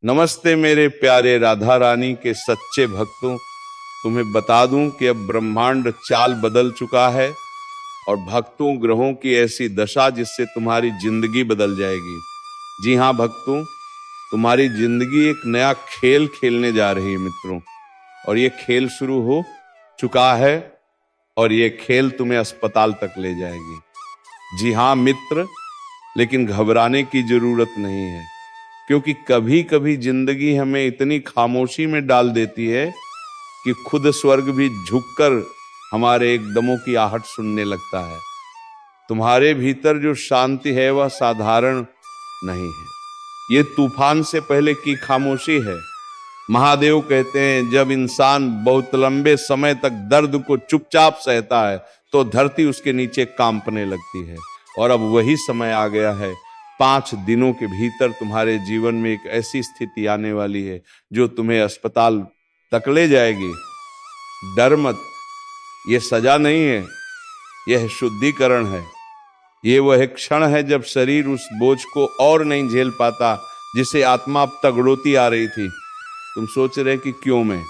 नमस्ते मेरे प्यारे राधा रानी के सच्चे भक्तों। तुम्हें बता दूं कि अब ब्रह्मांड चाल बदल चुका है और भक्तों ग्रहों की ऐसी दशा जिससे तुम्हारी जिंदगी बदल जाएगी। जी हाँ भक्तों, तुम्हारी जिंदगी एक नया खेल खेलने जा रही है मित्रों। और ये खेल शुरू हो चुका है और ये खेल तुम्हें अस्पताल तक ले जाएगी। जी हाँ मित्र, लेकिन घबराने की जरूरत नहीं है, क्योंकि कभी कभी जिंदगी हमें इतनी खामोशी में डाल देती है कि खुद स्वर्ग भी झुककर हमारे एकदमों की आहट सुनने लगता है। तुम्हारे भीतर जो शांति है वह साधारण नहीं है, ये तूफान से पहले की खामोशी है। महादेव कहते हैं, जब इंसान बहुत लंबे समय तक दर्द को चुपचाप सहता है तो धरती उसके नीचे कांपने लगती है। और अब वही समय आ गया है। 5 दिनों के भीतर तुम्हारे जीवन में एक ऐसी स्थिति आने वाली है जो तुम्हें अस्पताल तक ले जाएगी। डर मत, ये सजा नहीं है, यह शुद्धिकरण है। ये वह क्षण है जब शरीर उस बोझ को और नहीं झेल पाता जिसे आत्मा अब तगड़ोती आ रही थी। तुम सोच रहे कि क्यों मैं,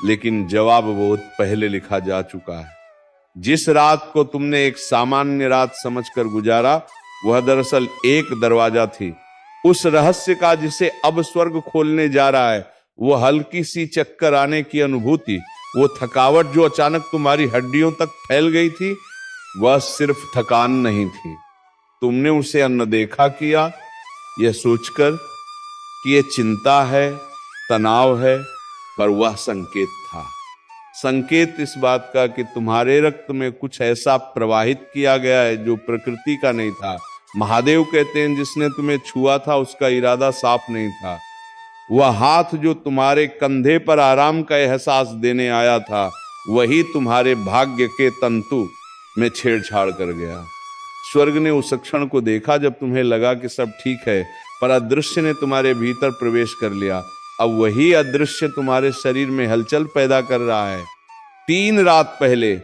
लेकिन जवाब बहुत पहले लिखा जा चुका है। जिस रात को तुमने एक सामान्य रात समझकर गुजारा, वह दरअसल एक दरवाजा थी उस रहस्य का जिसे अब स्वर्ग खोलने जा रहा है। वो हल्की सी चक्कर आने की अनुभूति, वो थकावट जो अचानक तुम्हारी हड्डियों तक फैल गई थी, वह सिर्फ थकान नहीं थी। तुमने उसे अनदेखा किया, यह सोचकर कि यह चिंता है, तनाव है, पर वह संकेत था। संकेत इस बात का कि तुम्हारे रक्त में कुछ ऐसा प्रवाहित किया गया है जो प्रकृति का नहीं था। महादेव कहते हैं, जिसने तुम्हें छुआ था उसका इरादा साफ नहीं था। वह हाथ जो तुम्हारे कंधे पर आराम का एहसास देने आया था, वही तुम्हारे भाग्य के तंतु में छेड़छाड़ कर गया। स्वर्ग ने उस क्षण को देखा जब तुम्हें लगा कि सब ठीक है, पर अदृश्य ने तुम्हारे भीतर प्रवेश कर लिया। अब वही अदृश्य तुम्हारे शरीर में हलचल पैदा कर रहा है। 3 रात पहले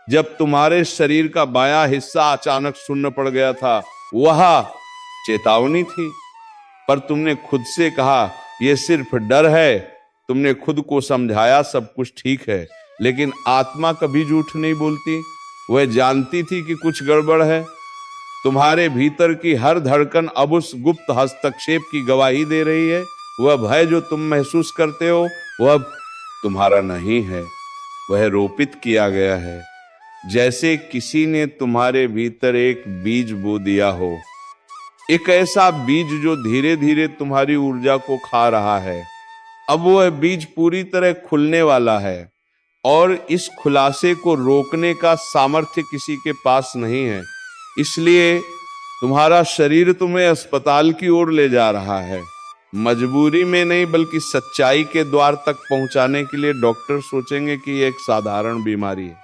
जब तुम्हारे शरीर का बायां हिस्सा अचानक सुन्न पड़ गया था, वह चेतावनी थी, पर तुमने खुद से कहा यह सिर्फ डर है। तुमने खुद को समझाया सब कुछ ठीक है, लेकिन आत्मा कभी झूठ नहीं बोलती। वह जानती थी कि कुछ गड़बड़ है। तुम्हारे भीतर की हर धड़कन अब उस गुप्त हस्तक्षेप की गवाही दे रही है। वह भय जो तुम महसूस करते हो वह तुम्हारा नहीं है, वह रोपित किया गया है। जैसे किसी ने तुम्हारे भीतर एक बीज बो दिया हो, एक ऐसा बीज जो धीरे धीरे तुम्हारी ऊर्जा को खा रहा है। अब वह बीज पूरी तरह खुलने वाला है और इस खुलासे को रोकने का सामर्थ्य किसी के पास नहीं है। इसलिए तुम्हारा शरीर तुम्हें अस्पताल की ओर ले जा रहा है, मजबूरी में नहीं बल्कि सच्चाई के द्वार तक पहुंचाने के लिए। डॉक्टर सोचेंगे कि यह एक साधारण बीमारी है,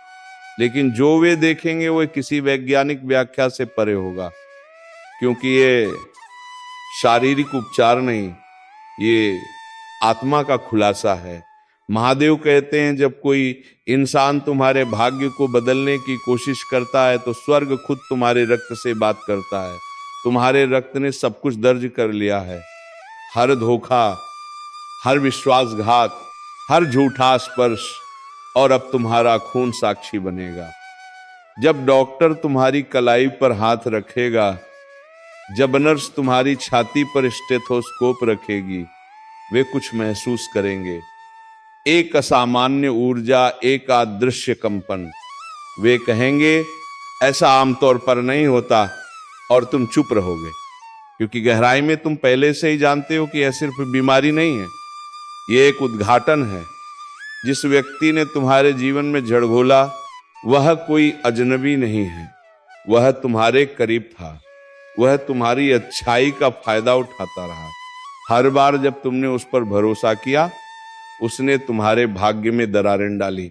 लेकिन जो वे देखेंगे वह किसी वैज्ञानिक व्याख्या से परे होगा, क्योंकि ये शारीरिक उपचार नहीं, ये आत्मा का खुलासा है। महादेव कहते हैं, जब कोई इंसान तुम्हारे भाग्य को बदलने की कोशिश करता है तो स्वर्ग खुद तुम्हारे रक्त से बात करता है। तुम्हारे रक्त ने सब कुछ दर्ज कर लिया है, हर धोखा, हर विश्वासघात, हर झूठा स्पर्श, और अब तुम्हारा खून साक्षी बनेगा। जब डॉक्टर तुम्हारी कलाई पर हाथ रखेगा, जब नर्स तुम्हारी छाती पर स्टेथोस्कोप रखेगी, वे कुछ महसूस करेंगे, एक असामान्य ऊर्जा, एक अदृश्य कंपन। वे कहेंगे ऐसा आमतौर पर नहीं होता, और तुम चुप रहोगे, क्योंकि गहराई में तुम पहले से ही जानते हो कि यह सिर्फ बीमारी नहीं है, यह एक उद्घाटन है। जिस व्यक्ति ने तुम्हारे जीवन में जड़ घोला वह कोई अजनबी नहीं है, वह तुम्हारे करीब था। वह तुम्हारी अच्छाई का फायदा उठाता रहा। हर बार जब तुमने उस पर भरोसा किया, उसने तुम्हारे भाग्य में दरारें डाली।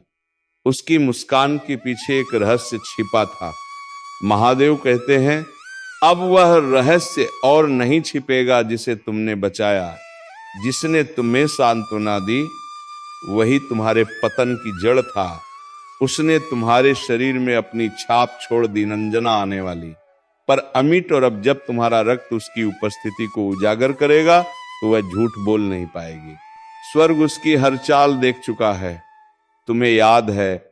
उसकी मुस्कान के पीछे एक रहस्य छिपा था। महादेव कहते हैं, अब वह रहस्य और नहीं छिपेगा जिसे तुमने बचाया। जिसने तुम्हें सांत्वना दी वही तुम्हारे पतन की जड़ था। उसने तुम्हारे शरीर में अपनी छाप छोड़ दी, नंजना आने वाली, पर अमिट। और अब जब तुम्हारा रक्त उसकी उपस्थिति को उजागर करेगा तो वह झूठ बोल नहीं पाएगी। स्वर्ग उसकी हर चाल देख चुका है। तुम्हें याद है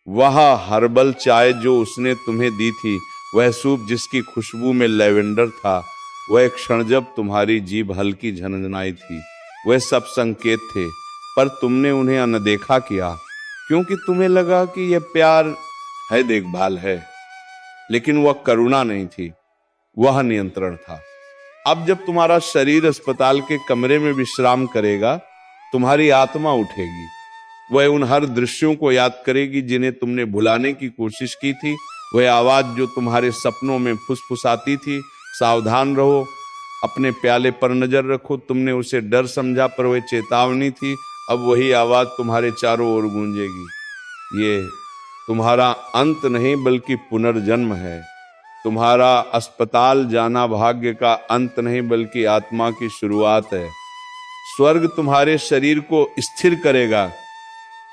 वह हर्बल चाय जो उसने तुम्हें दी थी, वह सूप जिसकी खुशबू में लेवेंडर था, वह क्षण जब तुम्हारी जीभ हल्की झनझनाई थी, वह सब संकेत थे, पर तुमने उन्हें अनदेखा किया क्योंकि तुम्हें लगा कि यह प्यार है, देखभाल है। लेकिन वह करुणा नहीं थी, वह नियंत्रण था। अब जब तुम्हारा शरीर अस्पताल के कमरे में विश्राम करेगा, तुम्हारी आत्मा उठेगी। वह उन हर दृश्यों को याद करेगी जिन्हें तुमने भुलाने की कोशिश की थी। वह आवाज जो तुम्हारे सपनों में फुसफुसाती थी, सावधान रहो, अपने प्याले पर नजर रखो। तुमने उसे डर समझा पर वह चेतावनी थी। अब वही आवाज तुम्हारे चारों ओर गूंजेगी। ये तुम्हारा अंत नहीं बल्कि पुनर्जन्म है। तुम्हारा अस्पताल जाना भाग्य का अंत नहीं बल्कि आत्मा की शुरुआत है। स्वर्ग तुम्हारे शरीर को स्थिर करेगा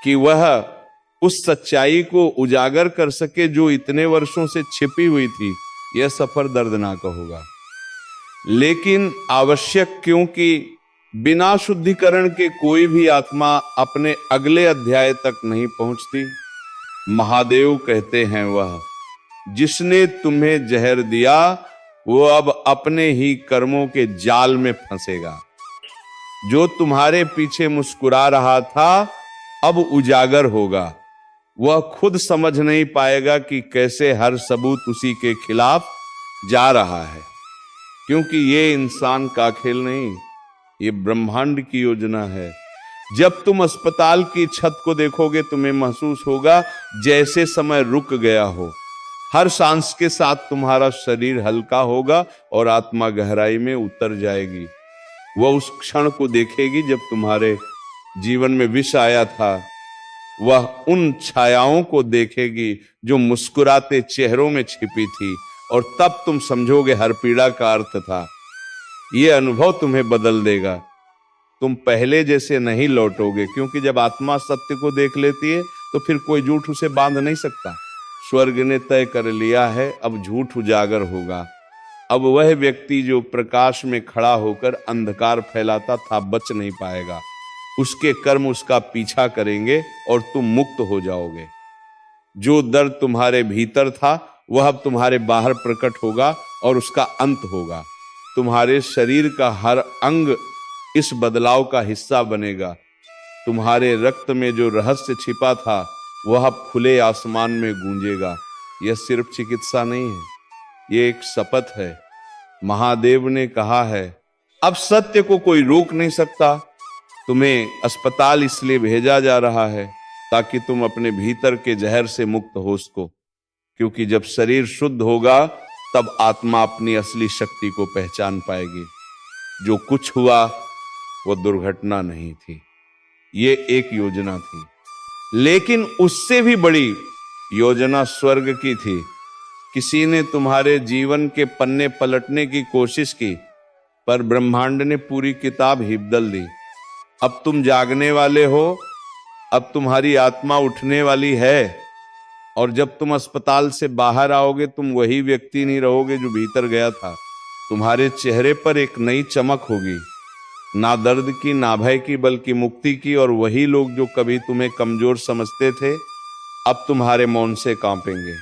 कि वह उस सच्चाई को उजागर कर सके जो इतने वर्षों से छिपी हुई थी। यह सफर दर्दनाक होगा लेकिन आवश्यक, क्योंकि बिना शुद्धिकरण के कोई भी आत्मा अपने अगले अध्याय तक नहीं पहुंचती। महादेव कहते हैं वह जिसने तुम्हें जहर दिया वो अब अपने ही कर्मों के जाल में फंसेगा। जो तुम्हारे पीछे मुस्कुरा रहा था अब उजागर होगा। वह खुद समझ नहीं पाएगा कि कैसे हर सबूत उसी के खिलाफ जा रहा है, क्योंकि ये इंसान का खेल नहीं, ये ब्रह्मांड की योजना है। जब तुम अस्पताल की छत को देखोगे तुम्हें महसूस होगा जैसे समय रुक गया हो। हर सांस के साथ तुम्हारा शरीर हल्का होगा और आत्मा गहराई में उतर जाएगी। वह उस क्षण को देखेगी जब तुम्हारे जीवन में विष आया था। वह उन छायाओं को देखेगी जो मुस्कुराते चेहरों में छिपी थी, और तब तुम समझोगे हर पीड़ा का अर्थ था। यह अनुभव तुम्हें बदल देगा। तुम पहले जैसे नहीं लौटोगे, क्योंकि जब आत्मा सत्य को देख लेती है तो फिर कोई झूठ उसे बांध नहीं सकता। स्वर्ग ने तय कर लिया है, अब झूठ उजागर होगा। अब वह व्यक्ति जो प्रकाश में खड़ा होकर अंधकार फैलाता था बच नहीं पाएगा। उसके कर्म उसका पीछा करेंगे और तुम मुक्त हो जाओगे। जो दर्द तुम्हारे भीतर था वह अब तुम्हारे बाहर प्रकट होगा और उसका अंत होगा। तुम्हारे शरीर का हर अंग इस बदलाव का हिस्सा बनेगा। तुम्हारे रक्त में जो रहस्य छिपा था वह अब खुले आसमान में गूंजेगा। यह सिर्फ चिकित्सा नहीं है, यह एक शपथ है। महादेव ने कहा है अब सत्य को कोई रोक नहीं सकता। तुम्हें अस्पताल इसलिए भेजा जा रहा है ताकि तुम अपने भीतर के जहर से मुक्त हो सको, क्योंकि जब शरीर शुद्ध होगा तब आत्मा अपनी असली शक्ति को पहचान पाएगी। जो कुछ हुआ वो दुर्घटना नहीं थी, ये एक योजना थी। लेकिन उससे भी बड़ी योजना स्वर्ग की थी। किसी ने तुम्हारे जीवन के पन्ने पलटने की कोशिश की, पर ब्रह्मांड ने पूरी किताब ही बदल दी। अब तुम जागने वाले हो, अब तुम्हारी आत्मा उठने वाली है, और जब तुम अस्पताल से बाहर आओगे तुम वही व्यक्ति नहीं रहोगे जो भीतर गया था। तुम्हारे चेहरे पर एक नई चमक होगी, ना दर्द की ना भय की बल्कि मुक्ति की। और वही लोग जो कभी तुम्हें कमजोर समझते थे अब तुम्हारे मौन से कांपेंगे,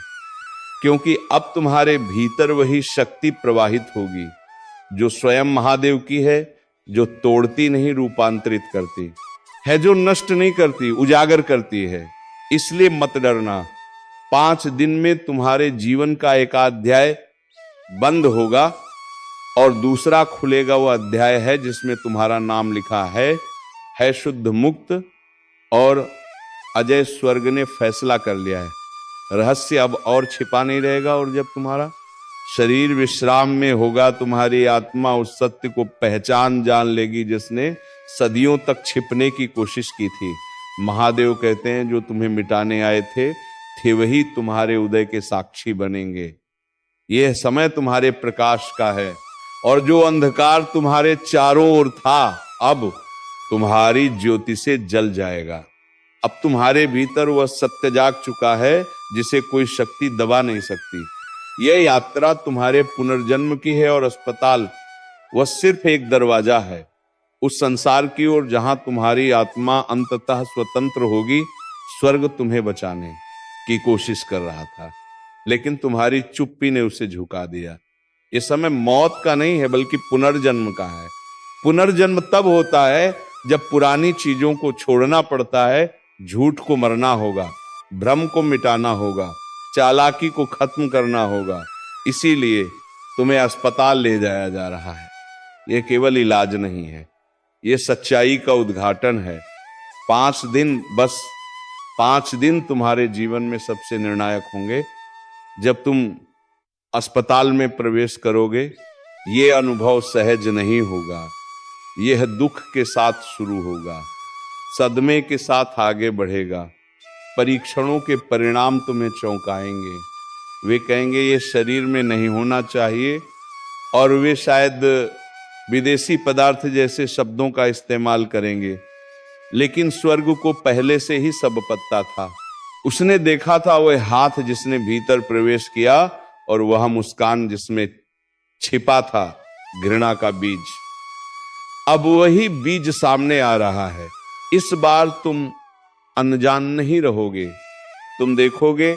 क्योंकि अब तुम्हारे भीतर वही शक्ति प्रवाहित होगी जो स्वयं महादेव की है, जो तोड़ती नहीं रूपांतरित करती है, जो नष्ट नहीं करती उजागर करती है। इसलिए मत डरना। 5 दिन में तुम्हारे जीवन का एक अध्याय बंद होगा और दूसरा खुलेगा। वह अध्याय है जिसमें तुम्हारा नाम लिखा है शुद्ध मुक्त, और अजय स्वर्ग ने फैसला कर लिया है। रहस्य अब और छिपा नहीं रहेगा, और जब तुम्हारा शरीर विश्राम में होगा तुम्हारी आत्मा उस सत्य को पहचान जान लेगी जिसने सदियों तक छिपने की कोशिश की थी। महादेव कहते हैं जो तुम्हें मिटाने आए थे वही तुम्हारे उदय के साक्षी बनेंगे। यह समय तुम्हारे प्रकाश का है, और जो अंधकार तुम्हारे चारों ओर था अब तुम्हारी ज्योति से जल जाएगा। अब तुम्हारे भीतर वह सत्य जाग चुका है जिसे कोई शक्ति दबा नहीं सकती। यह यात्रा तुम्हारे पुनर्जन्म की है, और अस्पताल वह सिर्फ एक दरवाजा है। उस संसार की ओर जहां तुम्हारी आत्मा अंततः स्वतंत्र होगी। स्वर्ग तुम्हें बचाने की कोशिश कर रहा था, लेकिन तुम्हारी चुप्पी ने उसे झुका दिया। ये समय मौत का नहीं है, बल्कि पुनर्जन्म का है। पुनर्जन्म तब होता है जब पुरानी चीजों को छोड़ना पड़ता है। झूठ को मरना होगा, भ्रम को मिटाना होगा, चालाकी को खत्म करना होगा। इसीलिए तुम्हें अस्पताल ले जाया जा रहा है। यह केवल इलाज नहीं है, यह सच्चाई का उद्घाटन है। 5 दिन, बस 5 दिन तुम्हारे जीवन में सबसे निर्णायक होंगे। जब तुम अस्पताल में प्रवेश करोगे, यह अनुभव सहज नहीं होगा। यह दुख के साथ शुरू होगा, सदमे के साथ आगे बढ़ेगा। परीक्षणों के परिणाम तुम्हें चौंकाएंगे। वे कहेंगे ये शरीर में नहीं होना चाहिए, और वे शायद विदेशी पदार्थ जैसे शब्दों का इस्तेमाल करेंगे। लेकिन स्वर्ग को पहले से ही सब पता था। उसने देखा था वह हाथ जिसने भीतर प्रवेश किया, और वह मुस्कान जिसमें छिपा था घृणा का बीज। अब वही बीज सामने आ रहा है। इस बार तुम अनजान नहीं रहोगे। तुम देखोगे,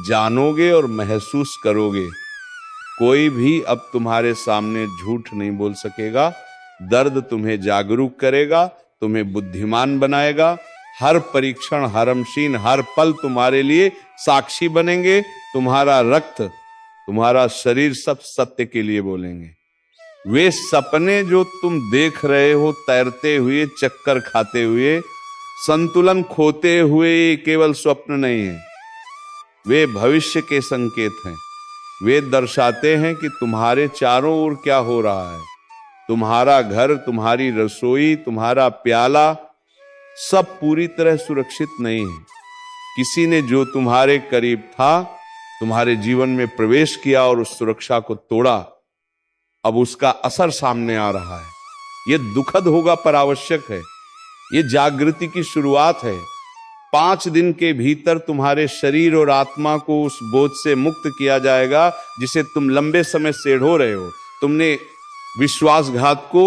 जानोगे और महसूस करोगे। कोई भी अब तुम्हारे सामने झूठ नहीं बोल सकेगा। दर्द तुम्हें जागरूक करेगा, तुम्हें बुद्धिमान बनाएगा। हर परीक्षण, हर मशीन, हर पल तुम्हारे लिए साक्षी बनेंगे। तुम्हारा रक्त, तुम्हारा शरीर सब सत्य के लिए बोलेंगे। वे सपने जो तुम देख रहे हो, तैरते हुए, चक्कर खाते हुए, संतुलन खोते हुए, केवल स्वप्न नहीं है। वे भविष्य के संकेत हैं। वे दर्शाते हैं कि तुम्हारे चारों ओर क्या हो रहा है। तुम्हारा घर, तुम्हारी रसोई, तुम्हारा प्याला, सब पूरी तरह सुरक्षित नहीं है। किसी ने जो तुम्हारे करीब था, तुम्हारे जीवन में प्रवेश किया और उस सुरक्षा को तोड़ा। अब उसका असर सामने आ रहा है। यह दुखद होगा पर आवश्यक है। यह जागृति की शुरुआत है। 5 दिन के भीतर तुम्हारे शरीर और आत्मा को उस बोझ से मुक्त किया जाएगा जिसे तुम लंबे समय से ढो रहे हो। तुमने विश्वासघात को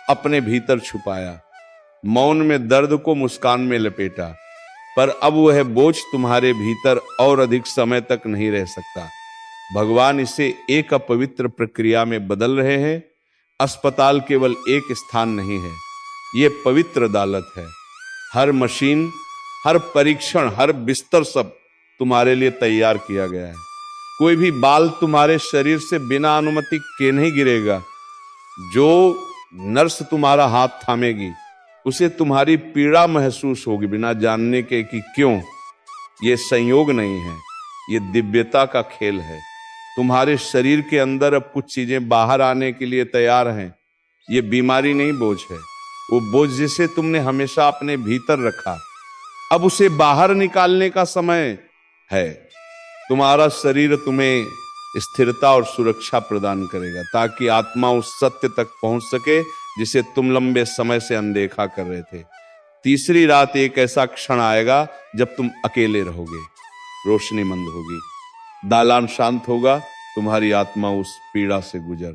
अपने भीतर छुपाया, मौन में दर्द को मुस्कान में लपेटा, पर अब वह बोझ तुम्हारे भीतर और अधिक समय तक नहीं रह सकता। भगवान इसे एक अपवित्र प्रक्रिया में बदल रहे हैं। अस्पताल केवल एक स्थान नहीं है, यह पवित्र अदालत है। हर मशीन, हर परीक्षण, हर बिस्तर सब तुम्हारे लिए तैयार किया गया है। कोई भी बाल तुम्हारे शरीर से बिना अनुमति के नहीं गिरेगा। जो नर्स तुम्हारा हाथ थामेगी, उसे तुम्हारी पीड़ा महसूस होगी बिना जानने के कि क्यों। यह संयोग नहीं है, यह दिव्यता का खेल है। तुम्हारे शरीर के अंदर अब कुछ चीजें बाहर आने के लिए तैयार हैं। यह बीमारी नहीं, बोझ है। वो बोझ जिसे तुमने हमेशा अपने भीतर रखा, अब उसे बाहर निकालने का समय है। तुम्हारा शरीर तुम्हें स्थिरता और सुरक्षा प्रदान करेगा, ताकि आत्मा उस सत्य तक पहुंच सके जिसे तुम लंबे समय से अनदेखा कर रहे थे। तीसरी रात एक ऐसा क्षण आएगा जब तुम अकेले रहोगे। रोशनी मंद होगी, दालान शांत होगा। तुम्हारी आत्मा उस पीड़ा से गुजर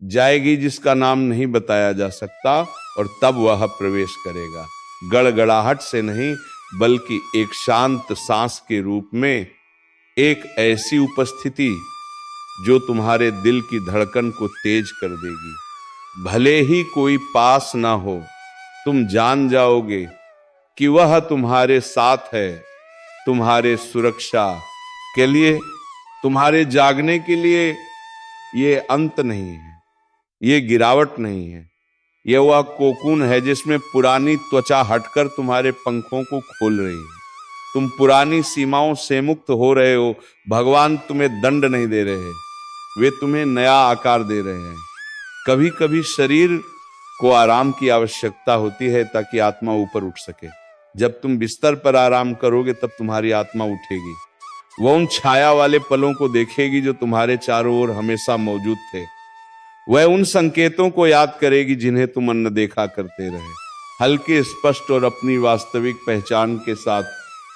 जाएगी जिसका नाम नहीं बताया जा सकता, और तब वह प्रवेश करेगा। गड़गड़ाहट से नहीं, बल्कि एक शांत सांस के रूप में। एक ऐसी उपस्थिति जो तुम्हारे दिल की धड़कन को तेज कर देगी। भले ही कोई पास ना हो, तुम जान जाओगे कि वह तुम्हारे साथ है। तुम्हारे सुरक्षा के लिए, तुम्हारे जागने के लिए। ये अंत नहीं है, ये गिरावट नहीं है। यह वह कोकून है जिसमें पुरानी त्वचा हटकर तुम्हारे पंखों को खोल रही है। तुम पुरानी सीमाओं से मुक्त हो रहे हो। भगवान तुम्हें दंड नहीं दे रहे, वे तुम्हें नया आकार दे रहे हैं। कभी कभी शरीर को आराम की आवश्यकता होती है ताकि आत्मा ऊपर उठ सके। जब तुम बिस्तर पर आराम करोगे, तब तुम्हारी आत्मा उठेगी। वह उन छाया वाले पलों को देखेगी जो तुम्हारे चारों ओर हमेशा मौजूद थे। वह उन संकेतों को याद करेगी जिन्हें तुम अनदेखा करते रहे। हल्के, स्पष्ट और अपनी वास्तविक पहचान के साथ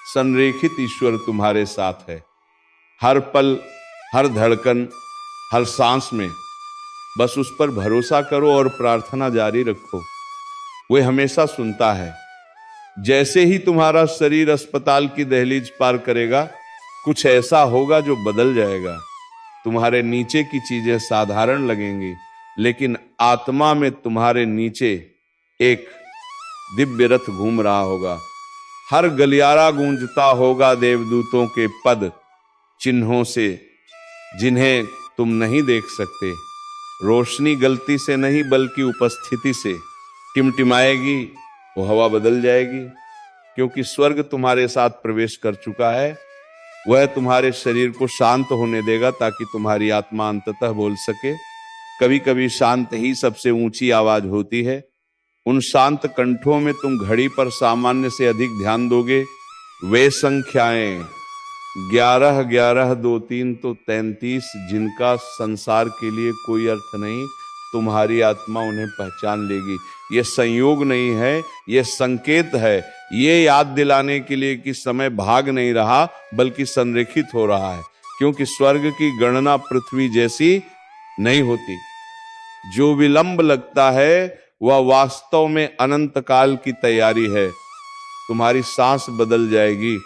संरेखित ईश्वर तुम्हारे साथ है। हर पल, हर धड़कन, हर सांस में बस उस पर भरोसा करो और प्रार्थना जारी रखो। वह हमेशा सुनता है। जैसे ही तुम्हारा शरीर अस्पताल की दहलीज पार करेगा, कुछ ऐसा होगा जो बदल जाएगा। तुम्हारे नीचे की चीजें साधारण लगेंगी, लेकिन आत्मा में तुम्हारे नीचे एक दिव्य रथ घूम रहा होगा। हर गलियारा गूंजता होगा देवदूतों के पद चिन्हों से, जिन्हें तुम नहीं देख सकते। रोशनी गलती से नहीं बल्कि उपस्थिति से टिमटिमाएगी, वो हवा बदल जाएगी, क्योंकि स्वर्ग तुम्हारे साथ प्रवेश कर चुका है। वह तुम्हारे शरीर को शांत होने देगा ताकि तुम्हारी आत्मा अंततः बोल सके। कभी कभी शांत ही सबसे ऊंची आवाज होती है। उन शांत कंठों में तुम घड़ी पर सामान्य से अधिक ध्यान दोगे। वे संख्याएं 11 11 2 3 तो 33, जिनका संसार के लिए कोई अर्थ नहीं, तुम्हारी आत्मा उन्हें पहचान लेगी। यह संयोग नहीं है, यह संकेत है। ये याद दिलाने के लिए कि समय भाग नहीं रहा बल्कि संरेखित हो रहा है, क्योंकि स्वर्ग की गणना पृथ्वी जैसी नहीं होती। जो विलंब लगता है वह वास्तव में अनंत काल की तैयारी है। तुम्हारी सांस बदल जाएगी।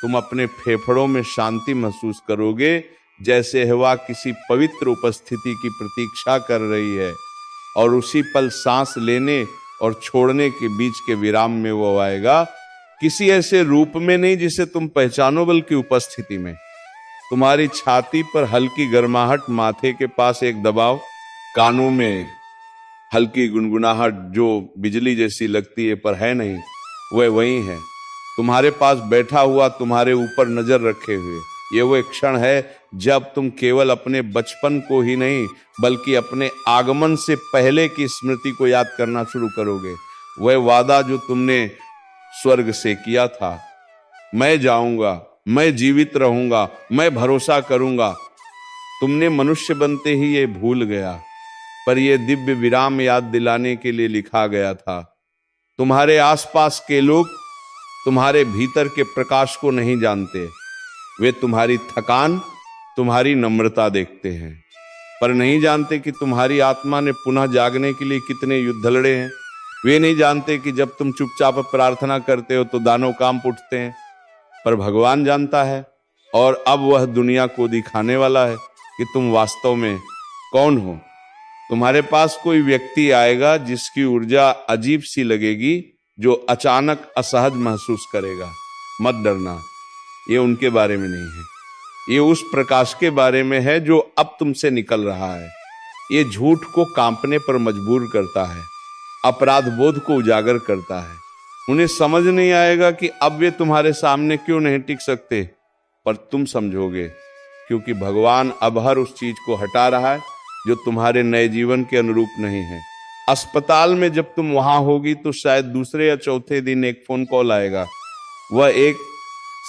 तुम अपने फेफड़ों में शांति महसूस करोगे, जैसे हवा किसी पवित्र उपस्थिति की प्रतीक्षा कर रही है, और उसी पल सांस लेने और छोड़ने के बीच के विराम में वो आएगा। किसी ऐसे रूप में नहीं जिसे तुम पहचानो, बल्कि उपस्थिति में। तुम्हारी छाती पर हल्की गर्माहट, माथे के पास एक दबाव, कानों में हल्की गुनगुनाहट जो बिजली जैसी लगती है पर है नहीं, वह वही है। तुम्हारे पास बैठा हुआ, तुम्हारे ऊपर नजर रखे हुए। ये वो एक क्षण है जब तुम केवल अपने बचपन को ही नहीं बल्कि अपने आगमन से पहले की स्मृति को याद करना शुरू करोगे। वह वादा जो तुमने स्वर्ग से किया था, मैं जाऊंगा, मैं जीवित रहूंगा, मैं भरोसा करूंगा। तुमने मनुष्य बनते ही ये भूल गया, पर यह दिव्य विराम याद दिलाने के लिए लिखा गया था। तुम्हारे आसपास के लोग तुम्हारे भीतर के प्रकाश को नहीं जानते। वे तुम्हारी थकान, तुम्हारी नम्रता देखते हैं, पर नहीं जानते कि तुम्हारी आत्मा ने पुनः जागने के लिए कितने युद्ध लड़े हैं। वे नहीं जानते कि जब तुम चुपचाप प्रार्थना करते हो तो दानव कांप उठते हैं, पर भगवान जानता है, और अब वह दुनिया को दिखाने वाला है कि तुम वास्तव में कौन हो। तुम्हारे पास कोई व्यक्ति आएगा जिसकी ऊर्जा अजीब सी लगेगी, जो अचानक असहज महसूस करेगा। मत डरना, ये उनके बारे में नहीं है, ये उस प्रकाश के बारे में है जो अब तुमसे निकल रहा है। ये झूठ को कांपने पर मजबूर करता है, अपराध बोध को उजागर करता है। उन्हें समझ नहीं आएगा कि अब वे तुम्हारे सामने क्यों नहीं टिक सकते, पर तुम समझोगे, क्योंकि भगवान अब हर उस चीज को हटा रहा है जो तुम्हारे नए जीवन के अनुरूप नहीं है। अस्पताल में जब तुम वहां होगी तो शायद दूसरे या चौथे दिन एक फोन कॉल आएगा। वह एक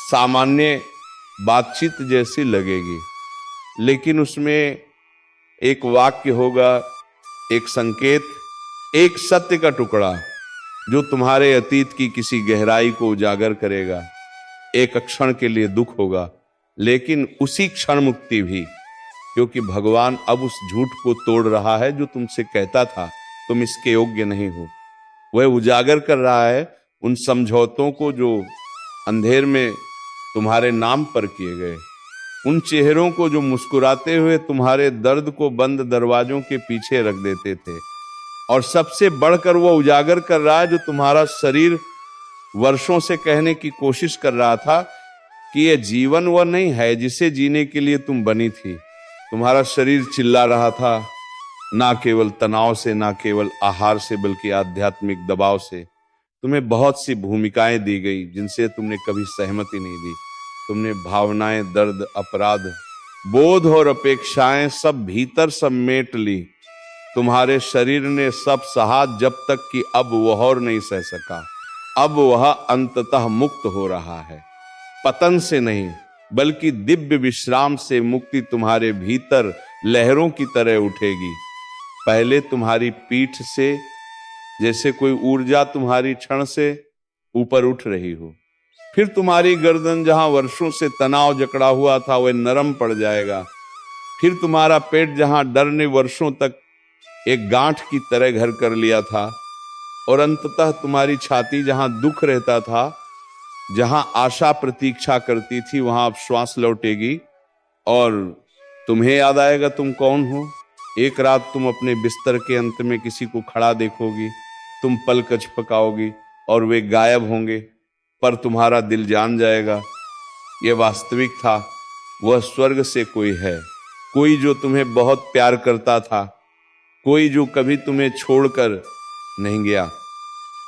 सामान्य बातचीत जैसी लगेगी, लेकिन उसमें एक वाक्य होगा, एक संकेत, एक सत्य का टुकड़ा जो तुम्हारे अतीत की किसी गहराई को उजागर करेगा। एक क्षण के लिए दुख होगा, लेकिन उसी क्षण मुक्ति भी, क्योंकि भगवान अब उस झूठ को तोड़ रहा है जो तुमसे कहता था तुम इसके योग्य नहीं हो। वह उजागर कर रहा है उन समझौतों को जो अंधेर में तुम्हारे नाम पर किए गए, उन चेहरों को जो मुस्कुराते हुए तुम्हारे दर्द को बंद दरवाजों के पीछे रख देते थे, और सबसे बढ़कर वह उजागर कर रहा है जो तुम्हारा शरीर वर्षों से कहने की कोशिश कर रहा था कि यह जीवन वह नहीं है जिसे जीने के लिए तुम बनी थी। तुम्हारा शरीर चिल्ला रहा था, ना केवल तनाव से, ना केवल आहार से, बल्कि आध्यात्मिक दबाव से। तुम्हें बहुत सी भूमिकाएं दी गई जिनसे तुमने कभी सहमति नहीं दी। तुमने भावनाएं, दर्द, अपराध बोध और अपेक्षाएं सब भीतर समेट ली। तुम्हारे शरीर ने सब सहा जब तक कि अब वह और नहीं सह सका। अब वह अंततः मुक्त हो रहा है, पतन से नहीं बल्कि दिव्य विश्राम से। मुक्ति तुम्हारे भीतर लहरों की तरह उठेगी। पहले तुम्हारी पीठ से जैसे कोई ऊर्जा तुम्हारी क्षण से ऊपर उठ रही हो, फिर तुम्हारी गर्दन जहां वर्षों से तनाव जकड़ा हुआ था वह नरम पड़ जाएगा। फिर तुम्हारा पेट जहां डर ने वर्षों तक एक गांठ की तरह घर कर लिया था, और अंततः तुम्हारी छाती जहां दुख रहता था, जहां आशा प्रतीक्षा करती थी, वहां अब श्वास लौटेगी और तुम्हें याद आएगा तुम कौन हो। एक रात तुम अपने बिस्तर के अंत में किसी को खड़ा देखोगी, तुम पलक झपकाओगी और वे गायब होंगे, पर तुम्हारा दिल जान जाएगा यह वास्तविक था। वह स्वर्ग से कोई है, कोई जो तुम्हें बहुत प्यार करता था, कोई जो कभी तुम्हें छोड़कर नहीं गया।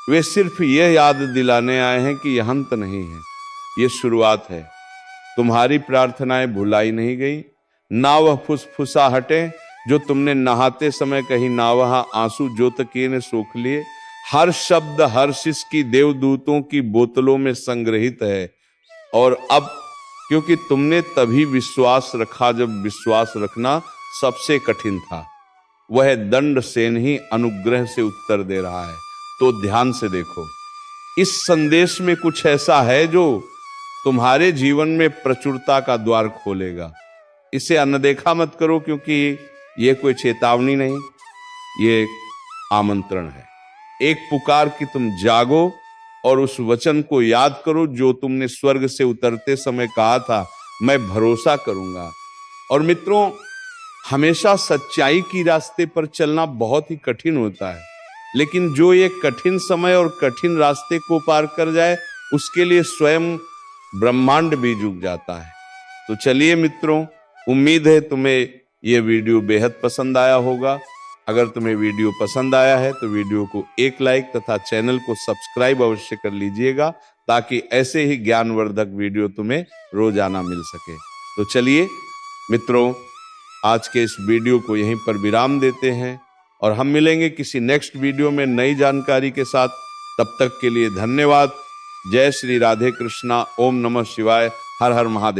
वे सिर्फ यह याद दिलाने आए हैं कि यह अंत नहीं है, यह शुरुआत है। तुम्हारी प्रार्थनाएं भुलाई नहीं गई, ना वह फुसफुसाहटें जो तुमने नहाते समय कही, ना वह आंसू जो तकिए ने सोख लिए। हर शब्द हर्षिस की देवदूतों की बोतलों में संग्रहित है। और अब क्योंकि तुमने तभी विश्वास रखा जब विश्वास रखना सबसे कठिन था, वह दंड सेन ही अनुग्रह से उत्तर दे रहा है। तो ध्यान से देखो, इस संदेश में कुछ ऐसा है जो तुम्हारे जीवन में प्रचुरता का द्वार खोलेगा। इसे अनदेखा मत करो, क्योंकि यह कोई चेतावनी नहीं, ये एक आमंत्रण है, एक पुकार कि तुम जागो और उस वचन को याद करो जो तुमने स्वर्ग से उतरते समय कहा था, मैं भरोसा करूंगा। और मित्रों, हमेशा सच्चाई की रास्ते पर चलना बहुत ही कठिन होता है, लेकिन जो ये कठिन समय और कठिन रास्ते को पार कर जाए, उसके लिए स्वयं ब्रह्मांड भी झुक जाता है। तो चलिए मित्रों, उम्मीद है तुम्हें यह वीडियो बेहद पसंद आया होगा। अगर तुम्हें वीडियो पसंद आया है तो वीडियो को एक लाइक तथा चैनल को सब्सक्राइब अवश्य कर लीजिएगा, ताकि ऐसे ही ज्ञानवर्धक वीडियो तुम्हें रोजाना मिल सके। तो चलिए मित्रों, आज के इस वीडियो को यहीं पर विराम देते हैं और हम मिलेंगे किसी नेक्स्ट वीडियो में नई जानकारी के साथ। तब तक के लिए धन्यवाद। जय श्री राधे कृष्णा। ओम नमः शिवाय। हर हर महादेव।